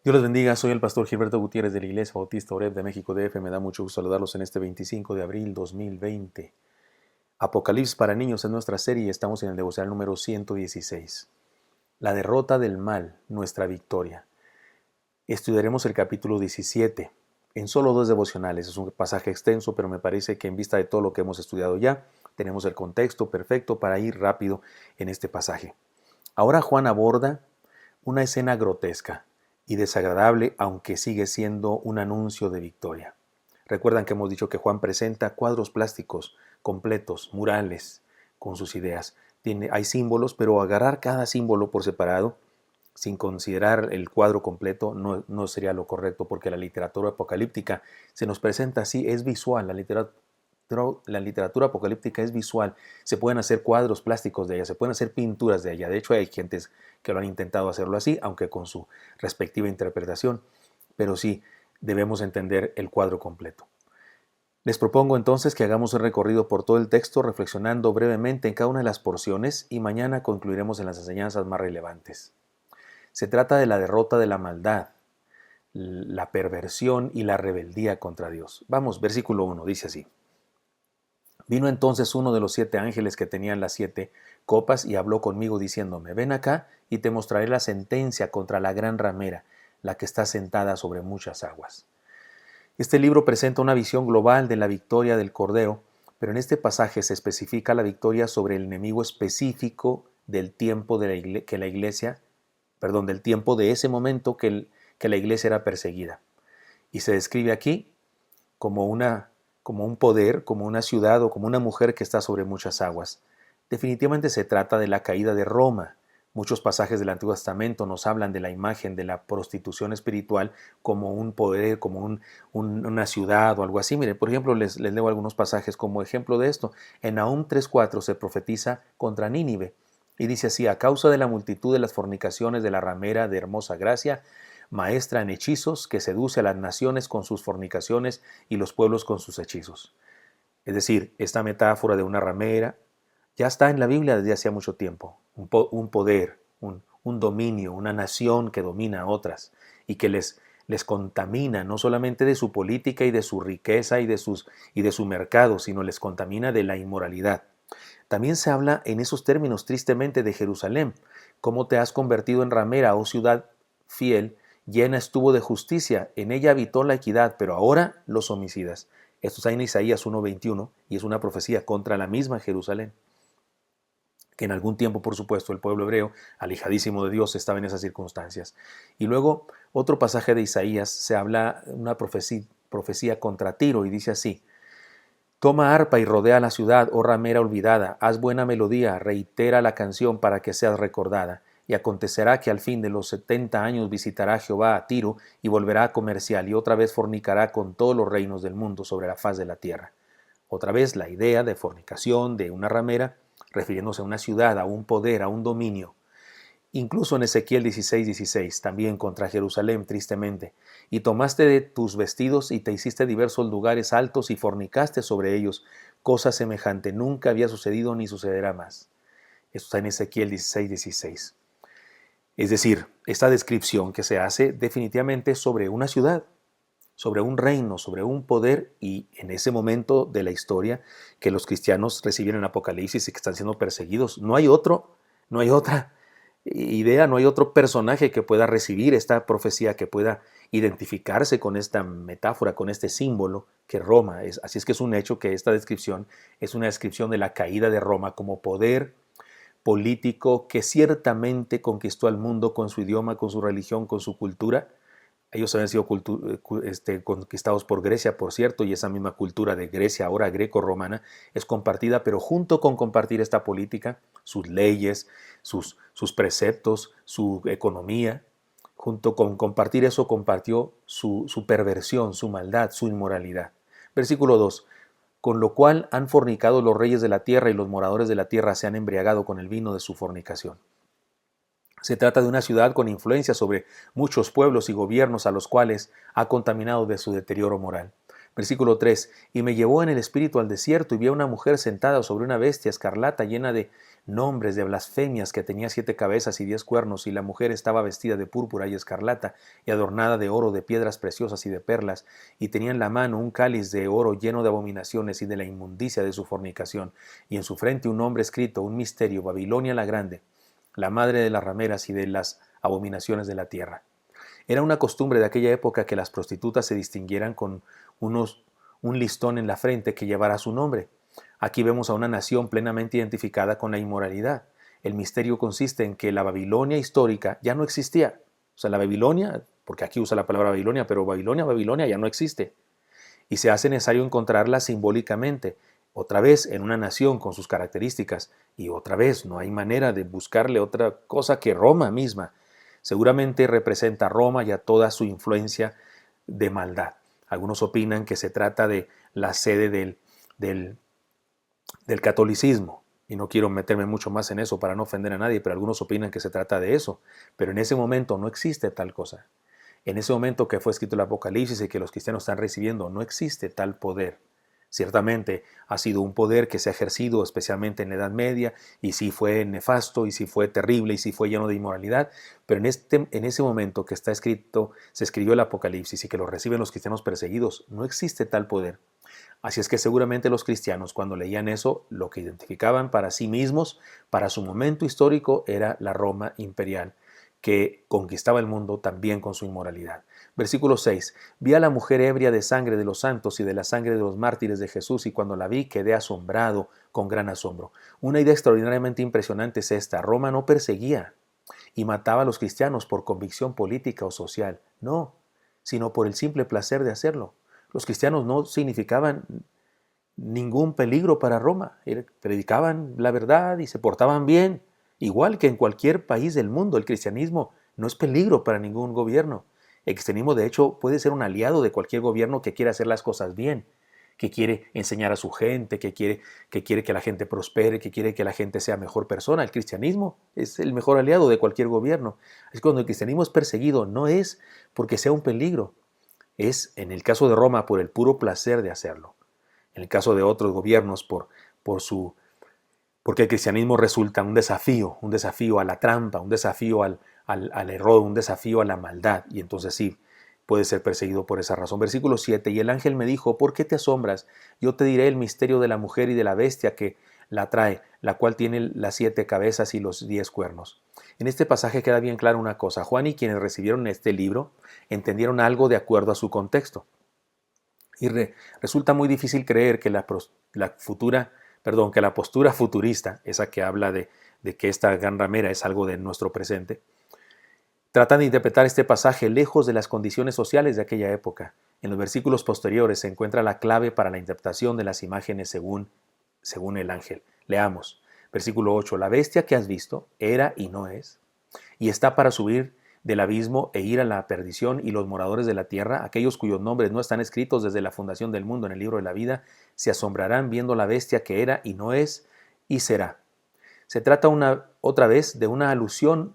Dios les bendiga, soy el pastor Gilberto Gutiérrez de la Iglesia Bautista Oreb de México DF. Me da mucho gusto saludarlos en este 25 de abril 2020. Apocalipsis para niños es nuestra serie y estamos en el devocional número 116. La derrota del mal, nuestra victoria. Estudiaremos el capítulo 17 en solo 2 devocionales. Es un pasaje extenso, pero me parece que en vista de todo lo que hemos estudiado ya, tenemos el contexto perfecto para ir rápido en este pasaje. Ahora Juan aborda una escena grotesca y desagradable, aunque sigue siendo un anuncio de victoria. Recuerdan que hemos dicho que Juan presenta cuadros plásticos completos, murales, con sus ideas. Hay símbolos, pero agarrar cada símbolo por separado, sin considerar el cuadro completo, no sería lo correcto, porque la literatura apocalíptica se nos presenta así, es visual. La literatura apocalíptica es visual. Se pueden hacer cuadros plásticos de ella, se pueden hacer pinturas de ella. De hecho, hay gentes que lo han intentado hacerlo así, aunque con su respectiva interpretación. Pero sí, debemos entender el cuadro completo. Les propongo entonces que hagamos un recorrido por todo el texto, reflexionando brevemente en cada una de las porciones, y mañana concluiremos en las enseñanzas más relevantes. Se trata de la derrota de la maldad, la perversión y la rebeldía contra Dios. Vamos, versículo 1, dice así. Vino entonces uno de los 7 ángeles que tenían las 7 copas y habló conmigo diciéndome, ven acá y te mostraré la sentencia contra la gran ramera, la que está sentada sobre muchas aguas. Este libro presenta una visión global de la victoria del Cordero, pero en este pasaje se especifica la victoria sobre el enemigo específico del tiempo del tiempo de ese momento que la iglesia era perseguida. Y se describe aquí como un poder, como una ciudad o como una mujer que está sobre muchas aguas. Definitivamente se trata de la caída de Roma. Muchos pasajes del Antiguo Testamento nos hablan de la imagen de la prostitución espiritual como un poder, como una ciudad o algo así. Mire, por ejemplo, les leo algunos pasajes como ejemplo de esto. En Nahum 3:4 se profetiza contra Nínive y dice así: a causa de la multitud de las fornicaciones de la ramera de hermosa gracia, maestra en hechizos, que seduce a las naciones con sus fornicaciones y los pueblos con sus hechizos. Es decir, esta metáfora de una ramera ya está en la Biblia desde hacía mucho tiempo. Un poder, un dominio, una nación que domina a otras y que les contamina no solamente de su política y de su riqueza y de su mercado, sino les contamina de la inmoralidad. También se habla en esos términos tristemente de Jerusalén. ¿Cómo te has convertido en ramera, oh ciudad fiel? Llena estuvo de justicia, en ella habitó la equidad, pero ahora los homicidas. Esto está en Isaías 1:21 y es una profecía contra la misma Jerusalén, que en algún tiempo, por supuesto, el pueblo hebreo, alejadísimo de Dios, estaba en esas circunstancias. Y luego, otro pasaje de Isaías, se habla una profecía contra Tiro y dice así: toma arpa y rodea la ciudad, oh ramera olvidada, haz buena melodía, reitera la canción para que seas recordada. Y acontecerá que al fin de los 70 años visitará Jehová a Tiro y volverá a comercial y otra vez fornicará con todos los reinos del mundo sobre la faz de la tierra. Otra vez la idea de fornicación de una ramera, refiriéndose a una ciudad, a un poder, a un dominio. Incluso en Ezequiel 16:16, también contra Jerusalén, tristemente. Y tomaste de tus vestidos y te hiciste diversos lugares altos y fornicaste sobre ellos. Cosa semejante nunca había sucedido ni sucederá más. Esto está en Ezequiel 16:16. Es decir, esta descripción que se hace definitivamente sobre una ciudad, sobre un reino, sobre un poder, y en ese momento de la historia que los cristianos reciben en Apocalipsis y que están siendo perseguidos. No hay otra idea, no hay otro personaje que pueda recibir esta profecía, que pueda identificarse con esta metáfora, con este símbolo que Roma es. Así es que es un hecho que esta descripción es una descripción de la caída de Roma como poder político que ciertamente conquistó al mundo con su idioma, con su religión, con su cultura. Ellos habían sido conquistados por Grecia, por cierto, y esa misma cultura de Grecia, ahora greco-romana, es compartida, pero junto con compartir esta política, sus leyes, sus preceptos, su economía, junto con compartir eso, compartió su perversión, su maldad, su inmoralidad. Versículo 2. Con lo cual han fornicado los reyes de la tierra y los moradores de la tierra se han embriagado con el vino de su fornicación. Se trata de una ciudad con influencia sobre muchos pueblos y gobiernos a los cuales ha contaminado de su deterioro moral. Versículo 3. Y me llevó en el espíritu al desierto y vi a una mujer sentada sobre una bestia escarlata llena de nombres de blasfemias, que tenía 7 cabezas y 10 cuernos, y la mujer estaba vestida de púrpura y escarlata y adornada de oro, de piedras preciosas y de perlas, y tenía en la mano un cáliz de oro lleno de abominaciones y de la inmundicia de su fornicación, y en su frente un nombre escrito, un misterio: Babilonia la grande, la madre de las rameras y de las abominaciones de la tierra. Era una costumbre de aquella época que las prostitutas se distinguieran con un listón en la frente que llevara su nombre. Aquí vemos a una nación plenamente identificada con la inmoralidad. El misterio consiste en que la Babilonia histórica ya no existía. O sea, la Babilonia, porque aquí usa la palabra Babilonia, pero Babilonia ya no existe. Y se hace necesario encontrarla simbólicamente, otra vez en una nación con sus características, y otra vez no hay manera de buscarle otra cosa que Roma misma. Seguramente representa a Roma y a toda su influencia de maldad. Algunos opinan que se trata de la sede del catolicismo, y no quiero meterme mucho más en eso para no ofender a nadie, pero algunos opinan que se trata de eso. Pero en ese momento no existe tal cosa. En ese momento que fue escrito el Apocalipsis y que los cristianos están recibiendo, no existe tal poder. Ciertamente ha sido un poder que se ha ejercido especialmente en la Edad Media, y sí fue nefasto, y sí fue terrible, y sí fue lleno de inmoralidad, pero en ese momento que está escrito, se escribió el Apocalipsis y que lo reciben los cristianos perseguidos, no existe tal poder. Así es que seguramente los cristianos, cuando leían eso, lo que identificaban para sí mismos, para su momento histórico, era la Roma imperial, que conquistaba el mundo también con su inmoralidad. Versículo 6. Vi a la mujer ebria de sangre de los santos y de la sangre de los mártires de Jesús, y cuando la vi quedé asombrado con gran asombro. Una idea extraordinariamente impresionante es esta: Roma no perseguía y mataba a los cristianos por convicción política o social, no, sino por el simple placer de hacerlo. Los cristianos no significaban ningún peligro para Roma, predicaban la verdad y se portaban bien, igual que en cualquier país del mundo. El cristianismo no es peligro para ningún gobierno. El cristianismo, de hecho, puede ser un aliado de cualquier gobierno que quiera hacer las cosas bien, que quiere enseñar a su gente, que quiere que la gente prospere, que quiere que la gente sea mejor persona. El cristianismo es el mejor aliado de cualquier gobierno. Es cuando el cristianismo es perseguido, no es porque sea un peligro, es, en el caso de Roma, por el puro placer de hacerlo. En el caso de otros gobiernos, porque el cristianismo resulta un desafío a la trampa, un desafío al error, un desafío a la maldad, y entonces sí, puede ser perseguido por esa razón. Versículo 7, y el ángel me dijo: ¿por qué te asombras? Yo te diré el misterio de la mujer y de la bestia que la trae, la cual tiene las 7 cabezas y los 10 cuernos. En este pasaje queda bien clara una cosa: Juan y quienes recibieron este libro entendieron algo de acuerdo a su contexto. Y resulta muy difícil creer que la postura futurista, esa que habla de que esta gran ramera es algo de nuestro presente, tratan de interpretar este pasaje lejos de las condiciones sociales de aquella época. En los versículos posteriores se encuentra la clave para la interpretación de las imágenes según el ángel. Leamos. Versículo 8. La bestia que has visto era y no es, y está para subir del abismo e ir a la perdición, y los moradores de la tierra, aquellos cuyos nombres no están escritos desde la fundación del mundo en el libro de la vida, se asombrarán viendo la bestia que era y no es y será. Se trata otra vez de una alusión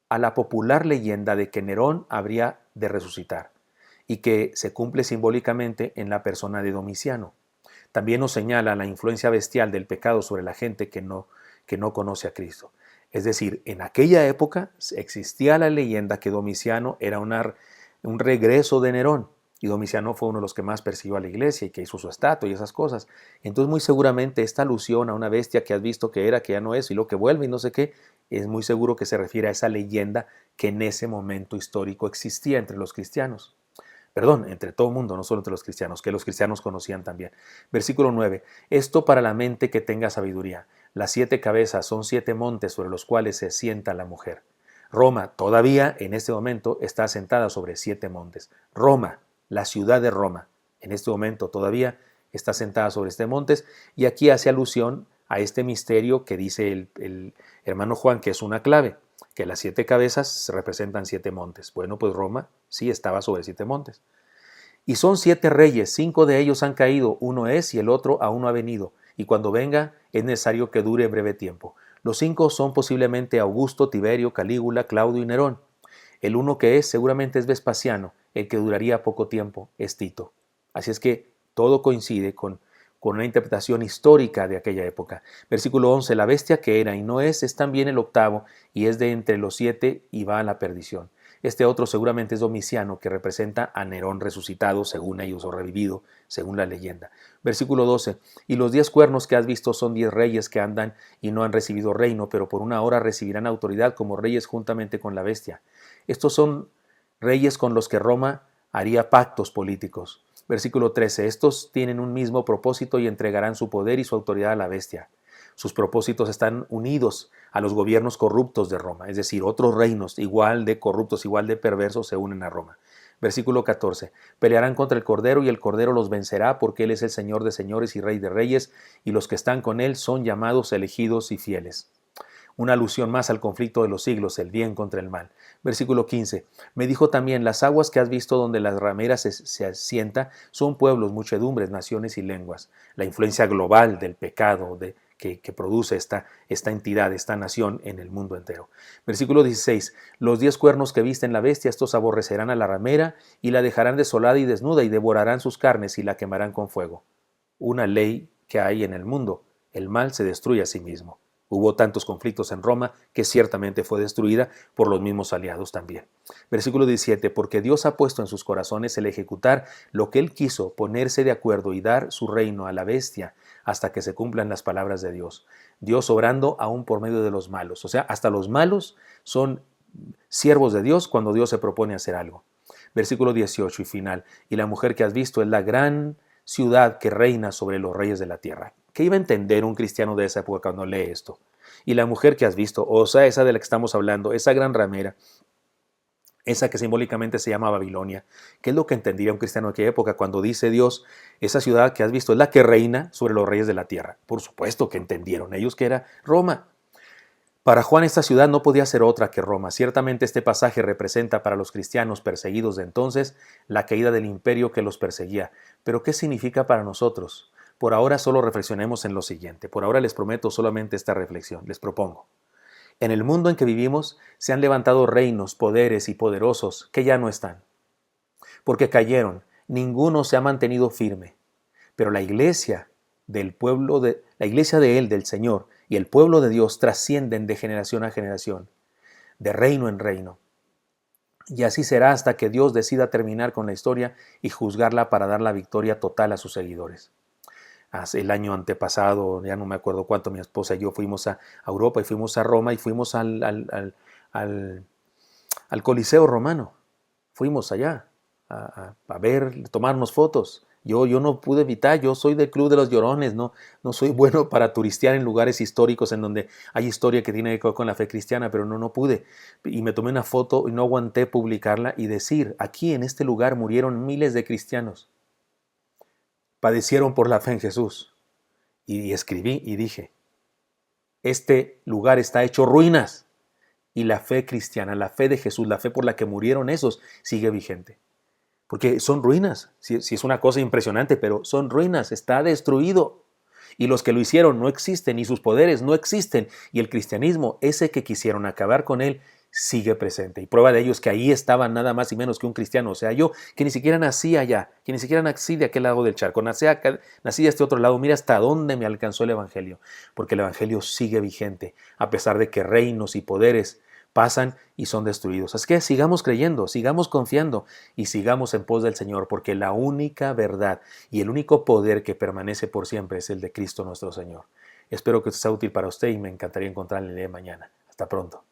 a la popular leyenda de que Nerón habría de resucitar, y que se cumple simbólicamente en la persona de Domiciano. También nos señala la influencia bestial del pecado sobre la gente que no conoce a Cristo. Es decir, en aquella época existía la leyenda que Domiciano era un regreso de Nerón, y Domiciano fue uno de los que más persiguió a la iglesia y que hizo su estatua y esas cosas. Entonces, muy seguramente esta alusión a una bestia que has visto que era, que ya no es, y lo que vuelve y no sé qué, es muy seguro que se refiere a esa leyenda que en ese momento histórico existía entre los cristianos. Perdón, entre todo el mundo, no solo entre los cristianos, que los cristianos conocían también. Versículo 9. Esto para la mente que tenga sabiduría. Las 7 cabezas son 7 montes sobre los cuales se sienta la mujer. Roma todavía en este momento está asentada sobre 7 montes. Roma, la ciudad de Roma, en este momento todavía está asentada sobre 7 montes, y aquí hace alusión a este misterio que dice el hermano Juan, que es una clave, que las 7 cabezas representan 7 montes. Bueno, pues Roma sí estaba sobre 7 montes. Y son 7 reyes, 5 de ellos han caído, uno es y el otro aún no ha venido, y cuando venga es necesario que dure breve tiempo. Los 5 son posiblemente Augusto, Tiberio, Calígula, Claudio y Nerón. El uno que es seguramente es Vespasiano, el que duraría poco tiempo es Tito. Así es que todo coincide con una interpretación histórica de aquella época. Versículo 11, la bestia que era y no es también el octavo y es de entre los 7 y va a la perdición. Este otro seguramente es Domiciano, que representa a Nerón resucitado, según ellos, o revivido, según la leyenda. Versículo 12, y los 10 cuernos que has visto son 10 reyes que andan y no han recibido reino, pero por una hora recibirán autoridad como reyes juntamente con la bestia. Estos son reyes con los que Roma haría pactos políticos. Versículo 13. Estos tienen un mismo propósito y entregarán su poder y su autoridad a la bestia. Sus propósitos están unidos a los gobiernos corruptos de Roma, es decir, otros reinos igual de corruptos, igual de perversos se unen a Roma. Versículo 14. Pelearán contra el Cordero y el Cordero los vencerá porque Él es el Señor de señores y Rey de reyes y los que están con Él son llamados elegidos y fieles. Una alusión más al conflicto de los siglos, el bien contra el mal. Versículo 15. Me dijo también, las aguas que has visto donde las rameras se asienta son pueblos, muchedumbres, naciones y lenguas. La influencia global del pecado que produce esta entidad, esta nación en el mundo entero. Versículo 16. Los 10 cuernos que visten la bestia, estos aborrecerán a la ramera y la dejarán desolada y desnuda y devorarán sus carnes y la quemarán con fuego. Una ley que hay en el mundo. El mal se destruye a sí mismo. Hubo tantos conflictos en Roma que ciertamente fue destruida por los mismos aliados también. Versículo 17, porque Dios ha puesto en sus corazones el ejecutar lo que Él quiso, ponerse de acuerdo y dar su reino a la bestia hasta que se cumplan las palabras de Dios. Dios obrando aún por medio de los malos. O sea, hasta los malos son siervos de Dios cuando Dios se propone hacer algo. Versículo 18 y final, y la mujer que has visto es la gran ciudad que reina sobre los reyes de la tierra. ¿Qué iba a entender un cristiano de esa época cuando lee esto? Y la mujer que has visto, o sea, esa de la que estamos hablando, esa gran ramera, esa que simbólicamente se llama Babilonia, ¿qué es lo que entendía un cristiano de aquella época cuando dice Dios, esa ciudad que has visto es la que reina sobre los reyes de la tierra? Por supuesto que entendieron ellos que era Roma. Para Juan esta ciudad no podía ser otra que Roma. Ciertamente este pasaje representa para los cristianos perseguidos de entonces la caída del imperio que los perseguía. Pero ¿qué significa para nosotros? Por ahora solo reflexionemos en lo siguiente. Por ahora les prometo solamente esta reflexión. Les propongo. En el mundo en que vivimos se han levantado reinos, poderes y poderosos que ya no están. Porque cayeron, ninguno se ha mantenido firme. Pero la iglesia del del Señor y el pueblo de Dios trascienden de generación a generación, de reino en reino. Y así será hasta que Dios decida terminar con la historia y juzgarla para dar la victoria total a sus seguidores. Hace el año antepasado, ya no me acuerdo cuánto, mi esposa y yo fuimos a Europa y fuimos a Roma y fuimos al Coliseo Romano. Fuimos allá a ver, tomarnos fotos. Yo no pude evitar, yo soy del Club de los Llorones, no soy bueno para turistear en lugares históricos en donde hay historia que tiene que ver con la fe cristiana, pero no pude. Y me tomé una foto y no aguanté publicarla y decir, aquí en este lugar murieron miles de cristianos. Padecieron por la fe en Jesús. Y escribí y dije, este lugar está hecho ruinas y la fe cristiana, la fe de Jesús, la fe por la que murieron esos, sigue vigente. Porque son ruinas, sí es una cosa impresionante, pero son ruinas, está destruido. Y los que lo hicieron no existen, y sus poderes no existen. Y el cristianismo, ese que quisieron acabar con él, sigue presente. Y prueba de ello es que ahí estaba nada más y menos que un cristiano. O sea, yo, que ni siquiera nací allá, que ni siquiera nací de aquel lado del charco, nací de este otro lado. Mira hasta dónde me alcanzó el Evangelio. Porque el Evangelio sigue vigente, a pesar de que reinos y poderes pasan y son destruidos. Así que sigamos creyendo, sigamos confiando y sigamos en pos del Señor, porque la única verdad y el único poder que permanece por siempre es el de Cristo nuestro Señor. Espero que esto sea útil para usted y me encantaría encontrarle mañana. Hasta pronto.